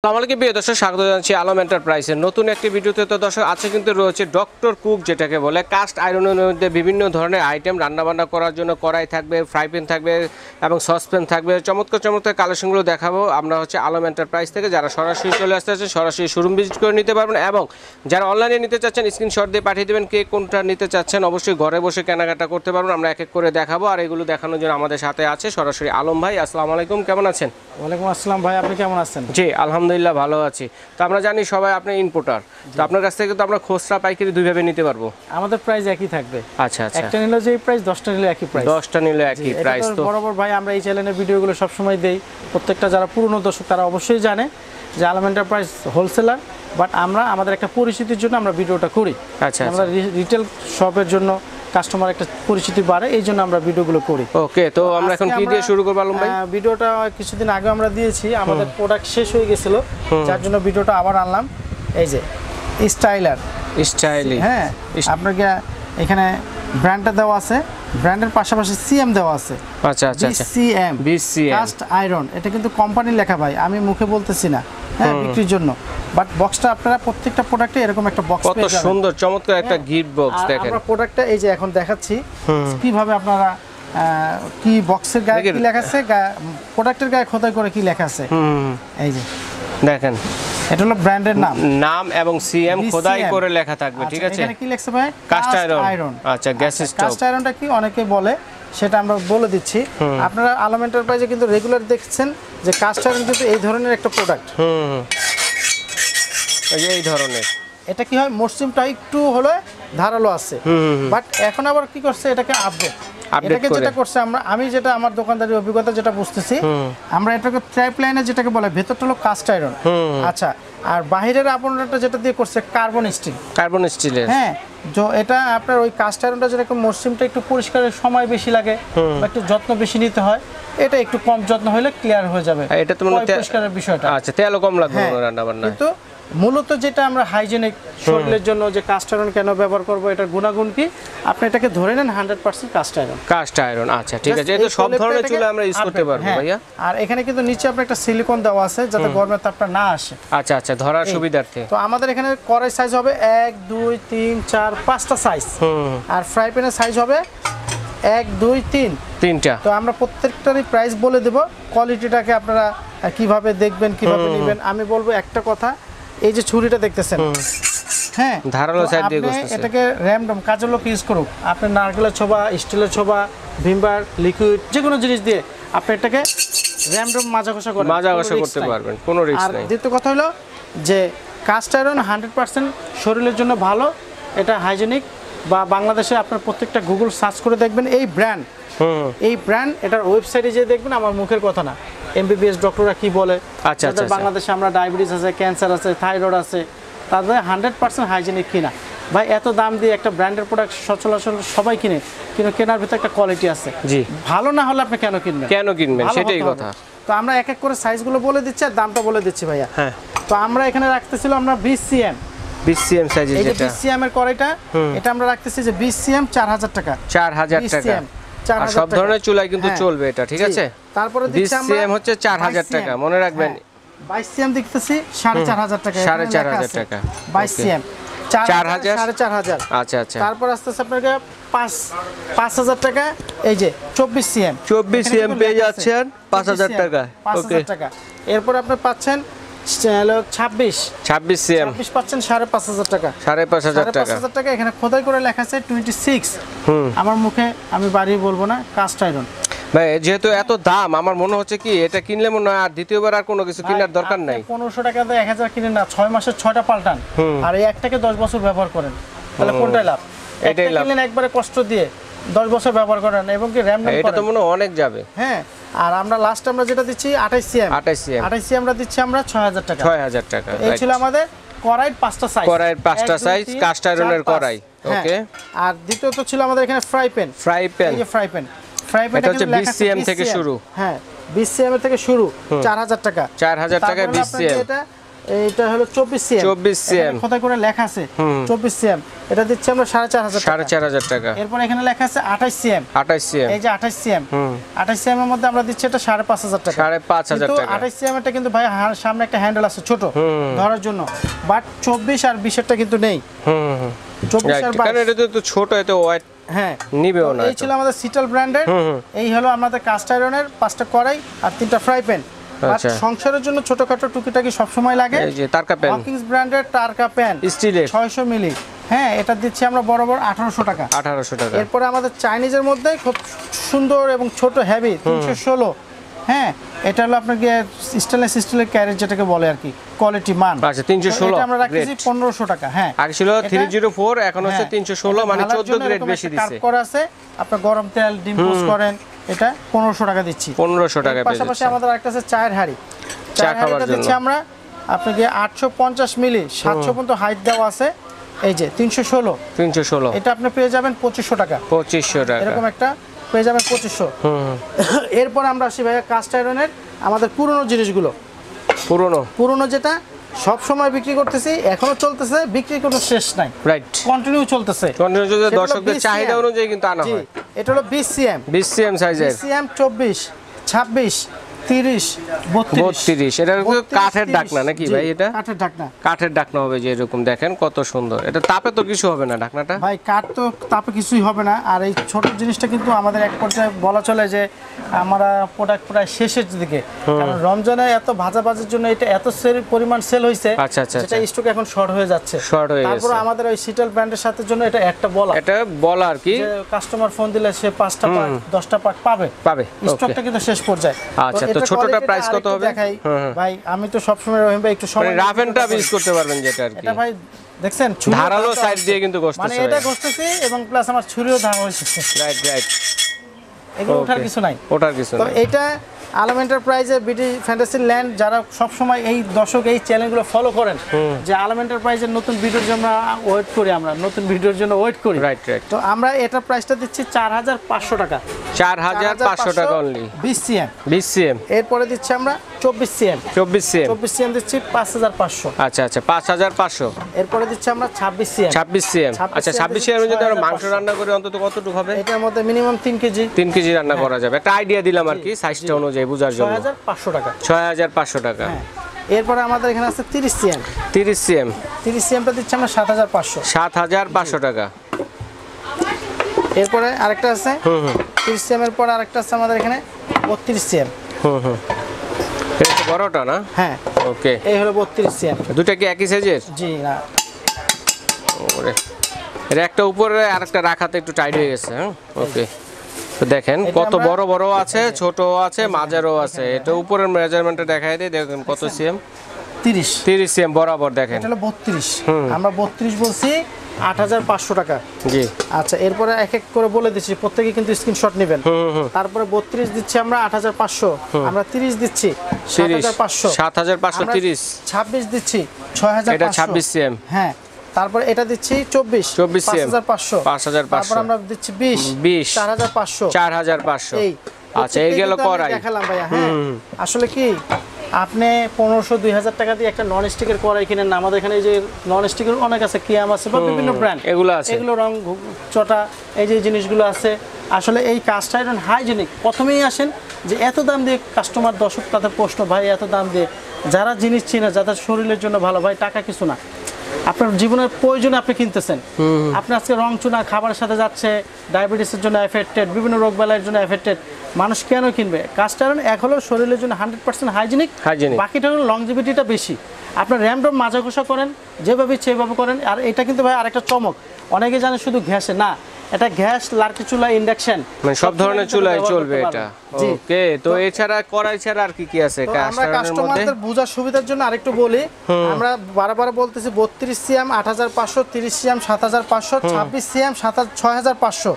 আসসালামু আলাইকুম প্রিয় দর্শক, স্বাগত জানাচ্ছি আলম এন্টারপ্রাইজের নতুন একটি ভিডিওতে। তো দর্শক, আছে কিন্তু রয়েছে ডক্টর কুক, যেটাকে বলে কাস্ট আয়রনের মধ্যে বিভিন্ন ধরনের আইটেম রান্নাবান্না করার জন্য কড়াই থাকবে, ফ্রাই প্যান থাকবে এবং সসপ্যান থাকবে। চমৎকার চমৎকার কালেকশনগুলো দেখাবো আমরা আলম এন্টারপ্রাইজ থেকে। যারা সরাসরি চলে আসতে চাচ্ছেন সরাসরি শোরুম ভিজিট করে নিতে পারবেন, এবং যারা অনলাইনে নিতে চাচ্ছেন স্ক্রিনশট দিয়ে পাঠিয়ে দেবেন কে কোনটা নিতে চাচ্ছেন। অবশ্যই ঘরে বসে কেনাকাটা করতে পারবেন, আমরা এক এক করে দেখাবো। আর এগুলো দেখানোর জন্য আমাদের সাথে আছে সরাসরি আলম ভাই। আসসালামু আলাইকুম, কেমন আছেন? ওয়ালাইকুম আসসালাম ভাই, আপনি কেমন আছেন? জি আলহামদুলিল্লাহ ভালো আছি। তো আমরা জানি সবাই আপনি ইম্পোর্টার, তো আপনার কাছ থেকে তো আমরা খুচরা পাইকারি দুইভাবে নিতে পারবো। আমাদের প্রাইস একই থাকবে। আচ্ছা আচ্ছা, একটা নিলে যে প্রাইস, 10টা নিলে একই প্রাইস। 10টা নিলে একই প্রাইস। তো বরাবর ভাই আমরা এই চ্যানেলের ভিডিওগুলো সব সময় দেই। প্রত্যেকটা যারা পুরনো দর্শক তারা অবশ্যই জানে যে আলম এন্টারপ্রাইজ হোলসেলার, বাট আমরা আমাদের একটা পরিচিতির জন্য আমরা ভিডিওটা করি। আচ্ছা, আমরা রিটেল শপের জন্য কাস্টমার একটা পরিচিতি বাড়ে, এই জন্য আমরা ভিডিওগুলো করি। ওকে, তো আমরা এখন কি দিয়ে শুরু করব আলম ভাই? ভিডিওটা কিছুদিন আগে আমরা দিয়েছি, আমাদের প্রোডাক্ট শেষ হয়ে গেছিল, যার জন্য ভিডিওটা আবার আনলাম। এই যে স্টাইলি, হ্যাঁ আপনাকে এখানে ব্র্যান্ডটা দেওয়া আছে, ব্র্যান্ডের পাশাপাশি সিএম দেওয়া আছে। আচ্ছা আচ্ছা, বিসিএম কাস্ট আয়রন, এটা কিন্তু কোম্পানির লেখা ভাই, আমি মুখে বলতেছি না, হ্যাঁ বিক্রির জন্য। বাট বক্সটা আপনারা প্রত্যেকটা প্রোডাক্টে এরকম একটা বক্স কত সুন্দর চমৎকার একটা গিফট বক্স দেখেন। আমরা প্রোডাক্টটা এই যে এখন দেখাচ্ছি কিভাবে আপনারা কি বক্সের গায়ে কি লেখা আছে, প্রোডাক্টের গায়ে খোদাই করে কি লেখা আছে, এই যে দেখেন, এটা হলো ব্র্যান্ডের নাম এবং সিএম খোদাই করে লেখা থাকবে। ঠিক আছে, এখানে কি লেখছে ভাই? Cast iron. আচ্ছা, গ্যাস স্টোভ। কাস্ট আয়রনটা কি অনেকে বলে, সেটা আমরা বলে দিচ্ছি। আপনারা আলম এন্টারপ্রাইজে কিন্তু রেগুলার দেখছেন যে কাস্ট আয়রন কিন্তু এই ধরনের একটা প্রোডাক্ট। এই ধরনের এটা কি হয়, মসৃণটা একটু হলে ধারালো আছে, বাট এখন আবার কি করছে, এটাকে এটাকে যেটা করছে, আমি যেটা আমার দোকানদারি অভিজ্ঞতা যেটা বুঝতেছি, আমরা এটাকে ট্রাইপ্লাইনে যেটাকে বলে, ভেতরটা হলো কাস্ট আয়রন। আচ্ছা, আর বাহিরের আপনারটা যেটা দিয়ে করছে কার্বন স্টিলের। হ্যাঁ, তো এটা আপনার ওই কাস্ট আয়রনটা যেরকম মসৃণটা একটু পরিষ্কারের সময় বেশি লাগে, বা একটু যত্ন বেশি নিতে হয়, এটা একটু কম যত্ন হলে ক্লিয়ার হয়ে যাবে। এটা তো পরিষ্কারের বিষয়টা। আচ্ছা, তেলও কম লাগবে রান্না বান্না। কিন্তু মূলত যেটা আমরা হাইজেনিক শরীরের জন্য যে কাস্ট আয়রন কেন ব্যবহার করব, এটার গুণাগুণ কি, আপনি এটাকে ধরে নেন 100% কাস্ট আয়রন। আচ্ছা ঠিক আছে, এটা সব ধরনের চুলা আমরা ইউজ করতে পারবো ভাইয়া। আর এখানে কিন্তু নিচে আপনার একটা সিলিকন দেওয়া আছে যাতে গরমের তাপটা না আসে। আচ্ছা আচ্ছা, ধরার সুবিধার্থে। তো আমাদের এখানে কড়াই সাইজ হবে 1 2 3 4 5টা সাইজ, আর ফ্রাই প্যানের সাইজ হবে 1 2 3 তিনটা। তো আমরা প্রত্যেকটারই প্রাইস বলে দেব, কোয়ালিটিটাকে আপনারা কিভাবে দেখবেন, কিভাবে নেবেন। আমি বলবো একটা কথা, এই যে ছুরিটা দেখতেছেন, হ্যাঁ ধারালো সাইড দিয়ে ঘষতেছে, এটাকে র‍্যান্ডম কাজের লোক ইউজ করুক। আপনি নারকেলের ছোবা, স্টিলের ছোবা, ভিমবার, লিকুইড যে কোনো জিনিস দিয়ে আপনি এটাকে র‍্যান্ডম মাজা ঘষা করতে পারবেন, কোনো রিস্ক আর নাই। দ্বিতীয় কথা হলো যে কাস্ট আয়রন 100% শরীরের জন্য ভালো, এটা হাইজেনিক। বা বাংলাদেশে আপনার প্রত্যেকটা গুগল সার্চ করে দেখবেন এই ব্র্যান্ড, এটার ওয়েবসাইটে যেয়ে দেখবেন, আমার মুখের কথা না, এমবিবিএস ডক্টররা কি বলে। আচ্ছা আচ্ছা, বাংলাদেশে আমরা ডায়াবেটিস আছে, ক্যান্সার আছে, থাইরয়েড আছে, তাদের 100% হাইজেনিক কিনা। ভাই এত দাম দিয়ে একটা ব্র্যান্ডের প্রোডাক্ট সচরাচর সবাই কিনে, কিন্তু কেনার ভিতরে একটা কোয়ালিটি আছে। জি, ভালো না হলে আপনি কেন কিনবেন? সেটাই কথা। তো আমরা এক এক করে সাইজগুলো বলে দিচ্ছি আর দামটা বলে দিচ্ছি ভাইয়া। হ্যাঁ, তো আমরা এখানে রাখতেছিল আমরা 20cm সাইজের, এই যে 20cm এর কড়াইটা, এটা আমরা রাখতেছি যে 20cm 4000 টাকা। 4000 টাকা। আর সব ধরনের চুলাই কিন্তু চলবে এটা, ঠিক আছে। তারপরে দিচ্ছি আমরা 20cm হচ্ছে 4000 টাকা, মনে রাখবেন। 22cm দেখতেছি 4500 টাকা, 4500 টাকা 22cm 4000 4500। আচ্ছা আচ্ছা, তারপর আসতেছে আপনাকে 5000 টাকা, এই যে 24cm cm পেয়ে যাচ্ছেন 5000 টাকা। 5000 টাকা। এরপর আপনি পাচ্ছেন 26cm পাচ্ছেন 5500 টাকা। 5500 টাকা। এখানে খোদাই করে লেখা আছে 26। আমার মুখে আমি বাড়িয়ে বলবো না, কাস্ট আয়রন। ভাই যেহেতু এত দাম, আমার মনে হচ্ছে কি এটা কিনলে মনে হয় আর দ্বিতীয়বার আর কোনো কিছু কেনার দরকার নাই। 1500 টাকা দিয়ে 1000 কিনেন না, 6 মাসে 6টা পাল্টান, আর এই একটাকে 10 বছর ব্যবহার করেন, তাহলে কোনটাই লাভ? এটাই লাভ। কিনলেন একবারে কষ্ট দিয়ে 10 বছর ব্যবহার করেন এবং কি র‍্যাম করেন, এটা তো মনে অনেক যাবে। হ্যাঁ, আর আমরা লাস্ট আমরা যেটা দিচ্ছি 28cm আমরা দিচ্ছি আমরা 6000 টাকা। 6000 টাকা। এই ছিল আমাদের কড়াইয়ের 5টা সাইজ, কাস্ট আয়রনের কড়াই। ওকে, আর দ্বিতীয়ত ছিল আমাদের এখানে ফ্রাই প্যান। এই যে ফ্রাই প্যান এটা হচ্ছে 20cm থেকে শুরু। হ্যাঁ, 20cm থেকে শুরু, 4000 টাকা। 4000 টাকায় 20cm। এটা এইটা হলো 24 সিএম 24 সিএম কোথায় করে লেখা আছে 24 সিএম, এটা দিচ্ছি আমরা 4500 টাকা। 4500 টাকা। এরপর এখানে লেখা আছে 28 সিএম 28 সিএম, এই যে 28 সিএম 28 সিএম এর মধ্যে আমরা দিচ্ছি এটা 5500 টাকা। 5500 কিন্তু টাকা। 28 সিএম এটা কিন্তু ভাই সামনে একটা হ্যান্ডেল আছে ছোট ধরার জন্য, বাট 24 আর 20 এরটা কিন্তু নেই। 24 আর 22 কারণ এটা তো ছোট, এত ওয়েট হ্যাঁ নিবেও না। এই ছিল আমাদের সিটাল ব্র্যান্ডের। এই হলো আমাদের কাস্ট আয়রনের 5টা কড়াই আর 3টা ফ্রাই প্যান। আচ্ছা, সংসারের জন্য ছোটখাটো টুকিটাকি সব সময় লাগে। এই যে টারকা প্যান, হকিংস ব্র্যান্ডের টারকা প্যান স্টিলের 600 মিলি, হ্যাঁ এটা দিচ্ছি আমরা বরাবর 1800 টাকা। 1800 টাকা। এরপরে আমাদের চাইনিজের মধ্যে খুব সুন্দর এবং ছোট হেভি 316, হ্যাঁ এটা হলো আপনার স্টেনলেস স্টিলের ক্যারেজ যেটাকে বলে আর কি, কোয়ালিটি মান। আচ্ছা 316 এটা আমরা রাখছি 1500 টাকা। হ্যাঁ আগে ছিল 304, এখন হচ্ছে 316, মানে 14 গ্রেড বেশি দিছে। কাট করা আছে, আপনার গরম তেল ডিম পোস্ট করেন, এটা 1500 টাকা দিচ্ছি। 1500 টাকা। পাশাপাশি আমাদের আরেকটা আছে চায়ের হাঁড়ি, চা খাবার জন্য দিচ্ছি আমরা আপনাকে 850 মিলি 700 পর্যন্ত হাইট দেওয়া আছে। এই যে 316, এটা আপনি পেয়ে যাবেন 2500 টাকা। 2500 টাকা এরকম একটা পেয়ে যাবেন 2500। এরপর আমরা আসি ভাইয়া কাস্ট আয়রনের আমাদের পুরনো জিনিসগুলো। পুরনো যেটা সব সময় বিক্রি করতেছি, এখনো চলতেছে, বিক্রি কোনো শেষ নাই, রাইট, কন্টিনিউ চলতেছে। দর্শকদের চাহিদা অনুযায়ী কিন্তু আনা হয়। এটা হলো 20 সিএম, 20 সিএম সাইজের, 20 সিএম 24, 26, 30, 32। এটা কিন্তু কাঠের ঢাকনা নাকি ভাই? এটা কাঠের ঢাকনা, কাঠের ঢাকনা হবে, যে এরকম দেখেন কত সুন্দর। এটা তাপে তো কিছু হবে না ঢাকনাটা ভাই, কাঠ তো তাপে কিছুই হবে না। আর এই ছোট জিনিসটা কিন্তু আমাদের এক পর্যায়ে বলা চলে যে আমরা প্রোডাক্ট প্রায় শেষের দিকে, কারণ রমজানে এত ভাজাভাজির জন্য এটা এত পরিমাণ সেল হয়েছে, আচ্ছা আচ্ছা, যেটা স্টক এখন শর্ট হয়ে যাচ্ছে। তারপর আমাদের ওই সিটাল ব্র্যান্ডের সাথে জন্য এটা একটা বলা, এটা বলা আর কি, যে কাস্টমার ফোন দিলে সে 5টা পার্ট 10টা পার্ট পাবে। স্টকটা কিন্তু শেষ পর্যায়ে। আচ্ছা, তো ছোটটা প্রাইস কত হবে ভাই? আমি তো সব সময় রহিম ভাই একটু সময় রাফ এন্ড টাফ ইউজ করতে পারবেন, যেটা আর কি। এটা ভাই দেখছেন ধারালো সাইড দিয়ে কিন্তু গোস্ত, মানে এটা গোস্তছি এবং প্লাস আমার ছুরিও ধার হয়েছে। রাইট, এগুলো ওঠার কিছু নাই, তো এটা আলম এন্টারপ্রাইজের বিডি ফ্যান্টাসি ল্যান্ড যারা সব সময় এই দর্শক এই চ্যানেলগুলো ফলো করেন, যে আলম এন্টারপ্রাইজের নতুন ভিডিওর জন্য ওয়েট করি, আমরা নতুন ভিডিওর জন্য ওয়েট করি, রাইট। তো আমরা এটা প্রাইসটা দিচ্ছি 4500 টাকা। 4500 টাকা অনলি। 20 সিএম। এরপরে দিচ্ছি আমরা 24 সিএম। 24 সিএম দিচ্ছি 5500। আচ্ছা 5500। এরপরে দিচ্ছি আমরা 26 সিএম। 26 সিএম। আচ্ছা 26 সিএম যদি আমরা মাংস রান্না করি অন্তত কতটুকু হবে? এটার মধ্যে মিনিমাম 3 কেজি। 3 কেজি রান্না করা যাবে। একটা আইডিয়া দিলাম আর কি, সাইজটা অনুযায়ী বোঝার জন্য। 6500 টাকা। 6500 টাকা। এরপরে আমাদের এখানে আছে 30 সিএম। 30 সিএম। 30 সিএমটা দিচ্ছি আমরা 7500। 7500 টাকা। এরপরে আরেকটা আছে 30 সিএম এর পর আরেকটা আছে আমাদের এখানে 32 সিএম। এটা তো বড়টা না? হ্যাঁ, ওকে। এই হলো 32 সিএম। দুটো কি একই সাইজের? জি না, ওরে, এর একটা উপরে আরেকটা রাখাতে একটু টাইট হয়ে গেছে। হ্যাঁ, ওকে। তো দেখেন কত বড় বড় আছে, ছোট আছে, মাঝারও আছে। এটা উপরের মেজারমেন্টটা দেখাই দেই, দেখেন কত সিএম। 30 সিএম বরাবর দেখেন। এটা হলো 32, আমরা 32 বলছি, 8500 টাকা। জি। আচ্ছা, এরপরে এক এক করে বলে দিচ্ছি, প্রত্যেকই কিন্তু স্ক্রিনশট নেবেন। তারপরে 32 দিচ্ছি আমরা 8500, আমরা 30 দিচ্ছি 7500, 7530, 26 দিচ্ছি 6500, এটা 26 সিএম। হ্যাঁ, তারপরে এটা দিচ্ছি 24 সিএম, 5500, তারপর আমরা দিচ্ছি 20 4500। এই আচ্ছা, এই গেল কড়াই দেখালাম ভাইয়া। হ্যাঁ, আসলে কি আপনি 1500-2000 টাকা দিয়ে একটা নন স্টিকের কড়াই কিনেন না, আমাদের এখানে এই যে নন স্টিকের অনেক আছে, কিয়াম আছে বা বিভিন্ন ব্র্যান্ড, এগুলো আছে, এগুলো রং চটা এই যে জিনিসগুলো আছে। আসলে এই কাস্ট আয়রন হাইজেনিক, প্রথমেই আসেন যে এত দাম দিয়ে কাস্টমার দর্শক তাদের প্রশ্ন, ভাই এত দাম দিয়ে, যারা জিনিস চিনে, যাদের শরীরের জন্য ভালো, ভাই টাকা কিছু না, আপনার জীবনের প্রয়োজনে আপনি কিনতেছেন। আপনি আজকে রং চুনা খাবারের সাথে যাচ্ছে, ডায়াবেটিসের জন্য এফেক্টেড, বিভিন্ন রোগ বালাইয়ের জন্য এফেক্টেড, মানুষ কেন কিনবে? কাস্ট আয়রন এক হলো শরীরের জন্য 100% হাইজেনিক, বাকিটা হলো লংজিভিটিটা বেশি। আপনার র্যামডম মাজা ঘষা করেন, যেভাবে সেভাবে করেন। আর এটা কিন্তু ভাই আরেকটা চমক, অনেকে জানে শুধু গ্যাসে, না, এটা গ্যাস, লার্কি চুলা, ইন্ডাকশন, মানে সব ধরনের চুলায় চলবে এটা। ওকে, তো এছাড়া কড়াই ছাড়া আর কি কি আছে আমরা কাস্টমারদের বোঝার সুবিধার জন্য আরেকটু বলি, আমরা বারবার বলতেছি 32 সিএম 8500, 30 সিএম 7500, 26 সিএম 6500,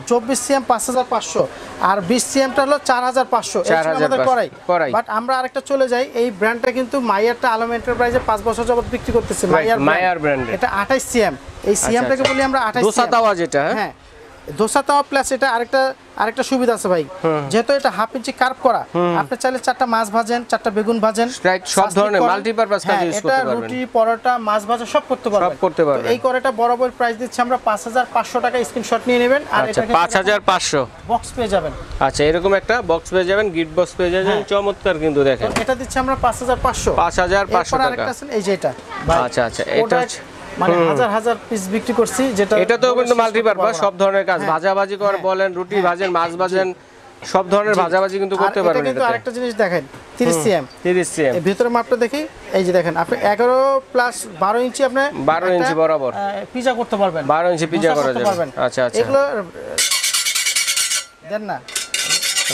24 সিএম 5500, আর 20 সিএমটা হলো 4500। এই ছিল আমাদের কড়াই। বাট আমরা আরেকটা চলে যাই, এই ব্র্যান্ডটা কিন্তু মাইয়ারটা আলম এন্টারপ্রাইজে 5 বছর যাবত বিক্রি করতেছে, মাইয়ার ব্র্যান্ড। এটা 28 সিএম, এই সিএমটাকে বলি আমরা 28 দোসা তাওয়া যেটা। হ্যাঁ, দোসা তাওয়া প্লাস এটা আরেকটা সুবিধা আছে ভাই, যেহেতু এটা হাফ ইঞ্চি কার্ভ করা, আপনি চাইলে 4টা মাছ ভাজেন, 4টা বেগুন ভাজেন, রাইট, সব ধরনের মাল্টিপারপাস কাজে ইউজ করতে পারবেন। এটা রুটি, পরোটা, মাছ ভাজা সব করতে পারবেন। এই কড়াইটা বরাবর প্রাইস দিচ্ছি আমরা 5500 টাকা, স্ক্রিনশট নিয়ে নেবেন। আর এটা 5500 বক্স পেয়ে যাবেন। আচ্ছা, এরকম একটা বক্স পেয়ে যাবেন, গিফট বক্স পেয়ে যাবেন, চমৎকার কিন্তু দেখেন। এটা দিচ্ছি আমরা 5500 টাকা। আরেকটা আছে এই যে এটা। আচ্ছা আচ্ছা, এটা মানে হাজার হাজার পিস বিক্রি করছি, যেটা এটা তো কিন্তু মাল্টিপারপাস, সব ধরনের কাজ, ভাজাভাজি করে বলেন, রুটি ভাজেন, মাছ ভাজেন, সব ধরনের ভাজাভাজি কিন্তু করতে পারবেন। কিন্তু আরেকটা জিনিস দেখেন, 30 সিএম, 30 সিএম এর ভিতরে মাপটা দেখি, এই যে দেখেন আপনি 11 প্লাস 12 ইঞ্চি, আপনি 12 ইঞ্চি বরাবর পিজা করতে পারবেন, 12 ইঞ্চি পিজা করা যাবে। আচ্ছা আচ্ছা, এগুলো দেন না,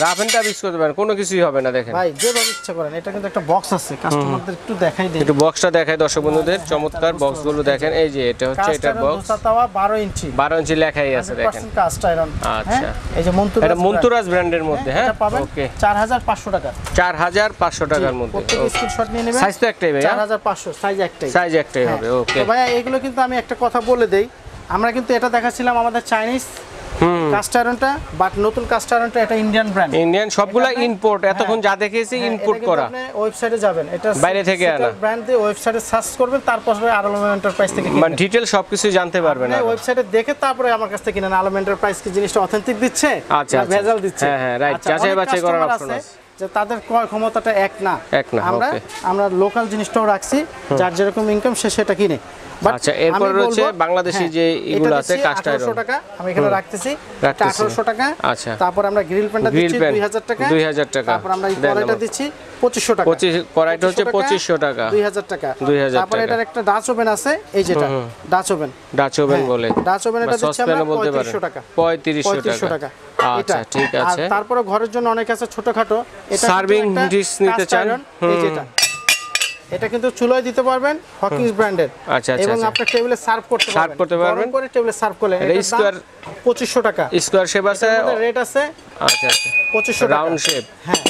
রাফ এন্ড টাফ ইউজ করতে পারেন, কোনো কিছুই হবে না। দেখেন ভাই যেভাবে ইচ্ছা করেন। এটা কিন্তু একটা বক্স আছে, কাস্টমারদের একটু দেখাই দেন, একটু বক্সটা দেখাই দর্শক বন্ধুদের, চমৎকার বক্সগুলো দেখেন। এই যে এটা হচ্ছে এটার বক্স, দোসা তাওয়া 12 ইঞ্চি, 12 ইঞ্চি লেখাই আছে দেখেন, কাস্ট আয়রন। আচ্ছা, এই যে এটা মন্তুরাজ ব্র্যান্ডের মধ্যে। হ্যাঁ, ওকে, 4500 টাকা, 4500 টাকার মধ্যে। প্রত্যেক স্ক্রিনশট নিয়ে নেবেন। সাইজ তো একটাই ভাই, 4500 সাইজ একটাই হবে। ওকে, তো ভাই এগুলো কিন্তু আমি একটা কথা বলে দেই, আমরা কিন্তু এটা দেখাচ্ছিলাম আমাদের চাইনিজ কাস্ট আয়রনটা, বাট নতুন কাস্ট আয়রনটা এটা ইন্ডিয়ান ব্র্যান্ড, ইন্ডিয়ান সবগুলা ইম্পোর্ট, এতক্ষণ যা দেখেছি ইম্পোর্ট করা। আপনি ওয়েবসাইটে যাবেন, এটা বাইরে থেকে আনা ব্র্যান্ড দিয়ে ওয়েবসাইটে সার্চ করবেন, তারপরে আলম এন্টারপ্রাইজ থেকে মানে ডিটেইল সবকিছু জানতে পারবেন। আপনি ওয়েবসাইটে দেখে তারপরে আমার কাছ থেকে কিনেন। আলম এন্টারপ্রাইজ কি জিনিসটা অথেন্টিক দিচ্ছে, আচ্ছা ভেজাল দিচ্ছে? হ্যাঁ হ্যাঁ, রাইট, যাচাই বাছাই করার অপশন আছে, যে তাদের ক্রয় ক্ষমতাটা এক না। আমরা লোকাল জিনিসটাও রাখছি, যার যেরকম ইনকাম সে সেটা কিনে। আচ্ছা, এরপর রয়েছে বাংলাদেশি যে এগুলো আছে কাস্ট আয়রন, 1800 টাকা আমি এখানে রাখতেছি, 1800 টাকা। আচ্ছা, তারপর আমরা গ্রিল প্যানটা দিচ্ছি 2000 টাকা, 2000 টাকা। তারপর আমরা এই কড়াইটা দিচ্ছি 2500 টাকা, কড়াইটা হচ্ছে 2500 টাকা, 2000 টাকা। তারপর এটার একটা ডাচ ওভেন আছে, এই যেটা ডাচ ওভেন বলে, ডাচ ওভেন, এটা দিচ্ছি আমরা 3500 টাকা, 3500 টাকা। আচ্ছা, ঠিক আছে। আর তারপরে ঘরের জন্য অনেক আছে ছোটখাটো, এটা সার্ভিং ডিশ নিতে চান, এই যেটা, এটা কিন্তু চুলায় দিতে পারবেন, হকিংস ব্র্যান্ডের। আচ্ছা, এবং আপনি টেবিলে সার্ভ করতে পারবেন, গরম করে টেবিলে সার্ভ করলে এটা স্কয়ার 2500 টাকা, স্কয়ার শেপ আছে, রেট আছে। আচ্ছা, 2500 টাকা রাউন্ড শেপ, হ্যাঁ,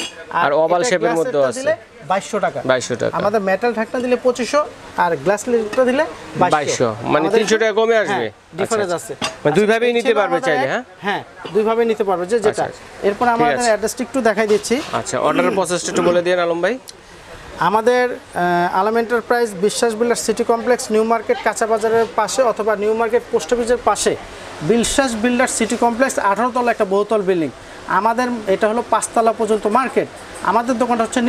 আর ওভাল শেপের মধ্যে আছে 2200 টাকা। 2200 টাকা। আমাদের মেটাল ঢাকনা দিলে 2500, আর গ্লাস লিডটা দিলে 2200, মানে 300 টাকা কমে আসবে। ডিফারেন্স আছে, মানে দুই ভাবেই নিতে পারবে চাইলে। হ্যাঁ, দুই ভাবে নিতে পারবে, যেটা। এরপর আমাদের অ্যাড্রেসটা একটু দেখাই দিচ্ছি। আচ্ছা, অর্ডারের প্রসেসটা একটু বলে দিন আলম ভাই। আমাদের আলম এন্টারপ্রাইজ বিশ্বাস builder city complex, new market কাঁচা বাজারের পাশে, অথবা নিউ মার্কেট পোস্ট অফিসের পাশে বিশ্বাস বিল্ডার সিটি কমপ্লেক্স, 18 তলা একটা বহুতল বিল্ডিং। আমাদের এটা হলো 5 তলা পর্যন্ত মার্কেট। আমাদের দোকানটা হচ্ছে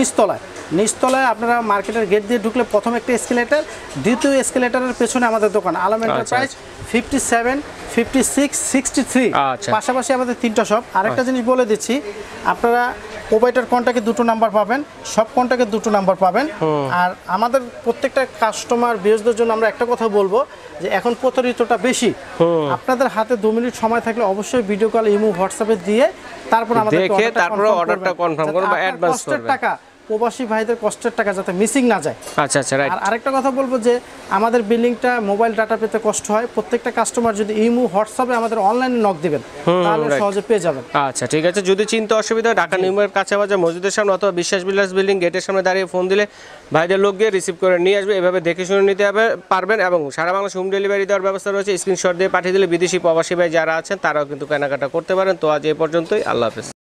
নিচতলায় আপনারা মার্কেটের গেট দিয়ে ঢুকলে প্রথম একটা এসকেলেটর, দ্বিতীয় এসকেলেটরের পেছনে আমাদের দোকান আলম এন্টারপ্রাইজ 57, 56, 63। পাশাপাশি আমাদের 3টা শপ। আরেকটা জিনিস বলে দিচ্ছি, আপনারা প্রোভাইডার কন্ট্যাক্টে 2টো নাম্বার পাবেন, সব কন্ট্যাক্টে 2টো নাম্বার পাবেন। আর আমাদের প্রত্যেকটা কাস্টমার ভিউয়ারদের জন্য আমরা একটা কথা বলবো, যে এখন প্রতারিতটা বেশি। আপনাদের হাতে 2 মিনিট সময় থাকলে অবশ্যই ভিডিও কল, ইমো, হোয়াটসঅ্যাপে দিয়ে তারপর আমাদের অর্ডারটা কনফার্ম করবেন বা অ্যাডভান্স করবেন। টাকা প্রবাসী ভাইদের কষ্টের টাকা যাতে মিসিং না যায়। আচ্ছা আচ্ছা, রাইট। আর আরেকটা কথা বলবো, যে আমাদের বিল্ডিংটা মোবাইল ডাটা পেতে কষ্ট হয়। প্রত্যেকটা কাস্টমার যদি ইমো, হোয়াটসঅ্যাপে আমাদের অনলাইনে নক দিবেন, তাহলে সহজে পেয়ে যাবেন। আচ্ছা, ঠিক আছে। যদি চিন্তা অসুবিধা, ঢাকা নিউ মার্কেট কাঁচা বাজার মসজিদের সামনে অথবা বিশ্বাস বিল্ডার্স বিল্ডিং গেটের সামনে দাঁড়িয়ে ফোন দিলে ভাইদের লোক গিয়ে রিসিভ করে নিয়ে আসবে। এভাবে দেখে শুনে নিতে পারবেন, এবং সারা বাংলাদেশ হোম ডেলিভারি দেওয়ার ব্যবস্থা রয়েছে। স্ক্রিনশট দিয়ে পাঠিয়ে দিলে বিদেশি প্রবাসী ভাই যারা আছেন তারাও কিন্তু কেনাকাটা করতে পারেন। তো আজ এই পর্যন্তই, আল্লাহ হাফেজ।